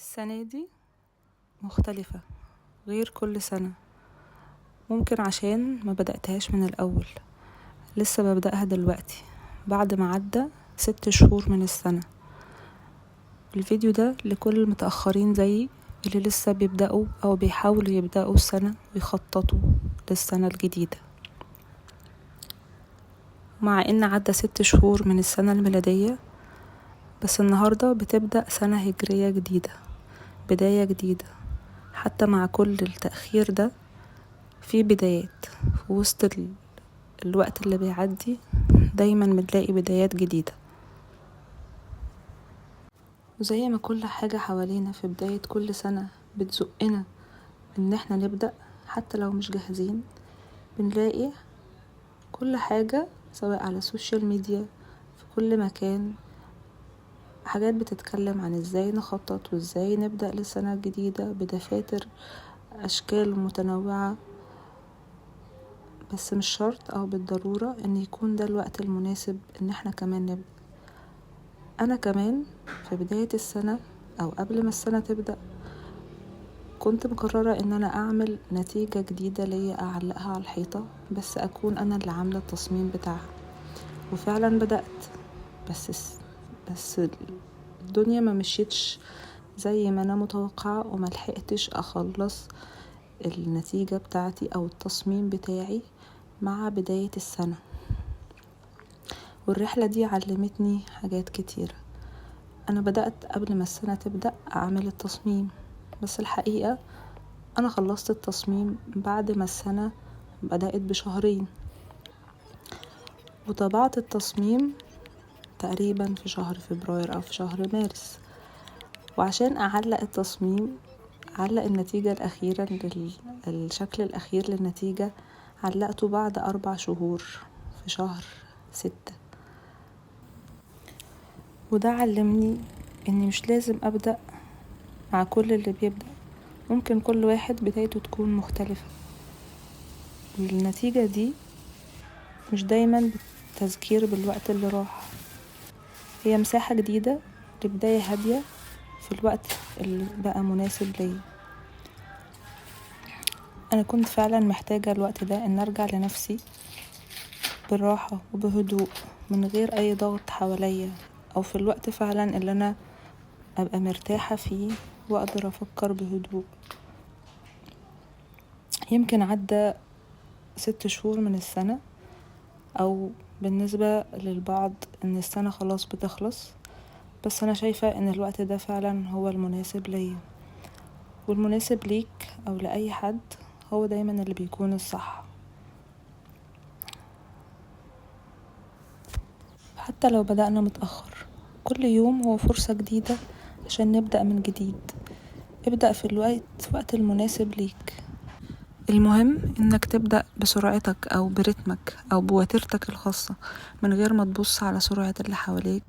السنة دي مختلفة غير كل سنة. ممكن عشان ما بدأتهاش من الأول، لسه ببدأها دلوقتي بعد ما عدى 6 شهور من السنة. الفيديو ده لكل المتأخرين زيي اللي لسه بيبدأوا أو بيحاولوا يبدأوا السنة ويخططوا للسنة الجديدة. مع إن عدى 6 شهور من السنة الميلادية، بس النهاردة بتبدأ سنة هجرية جديدة، بداية جديدة. حتى مع كل التأخير ده في بدايات في وسط الوقت اللي بيعدي، دايما بنلاقي بدايات جديدة. وزي ما كل حاجة حوالينا في بداية كل سنة بتزقنا ان احنا نبدأ حتى لو مش جاهزين، بنلاقي كل حاجة سواء على السوشيال ميديا في كل مكان حاجات بتتكلم عن ازاي نخطط وازاي نبدأ للسنة الجديدة بدفاتر اشكال متنوعة. بس مش شرط او بالضرورة ان يكون ده الوقت المناسب ان احنا كمان نبدأ. انا كمان في بداية السنة او قبل ما السنة تبدأ كنت مقررة ان انا اعمل نتيجة جديدة ليا اعلقها على الحيطة، بس اكون انا اللي عاملة التصميم بتاعها. وفعلا بدأت، بس الدنيا ما مشيتش زي ما انا متوقعة، وما لحقتش اخلص النتيجة بتاعتي او التصميم بتاعي مع بداية السنة. والرحلة دي علمتني حاجات كتيرة. انا بدأت قبل ما السنة تبدأ اعمل التصميم، بس الحقيقة انا خلصت التصميم بعد ما السنة بدأت بشهرين، وطبعت التصميم تقريبا في شهر فبراير او في شهر مارس. وعشان اعلق التصميم، علق النتيجة الأخيرة الشكل الأخير للنتيجة علقته بعد 4 شهور في شهر 6. وده علمني اني مش لازم أبدأ مع كل اللي بيبدأ، ممكن كل واحد بدايته تكون مختلفة. والنتيجة دي مش دايما تذكير بالوقت اللي راح، هي مساحة جديدة لبداية هادية في الوقت اللي بقى مناسب ليا. انا كنت فعلا محتاجة الوقت ده ان ارجع لنفسي بالراحة وبهدوء من غير اي ضغط حواليا، او في الوقت فعلا اللي انا ابقى مرتاحة فيه واقدر افكر بهدوء. يمكن عدى 6 شهور من السنة، او بالنسبة للبعض ان السنة خلاص بتخلص، بس انا شايفة ان الوقت ده فعلا هو المناسب ليا. والمناسب ليك او لأي حد هو دايما اللي بيكون الصح. حتى لو بدأنا متأخر، كل يوم هو فرصة جديدة عشان نبدأ من جديد. ابدأ في الوقت المناسب ليك. المهم انك تبدأ بسرعتك او برتمك او بوتيرتك الخاصة، من غير ما تبص على سرعة اللي حواليك.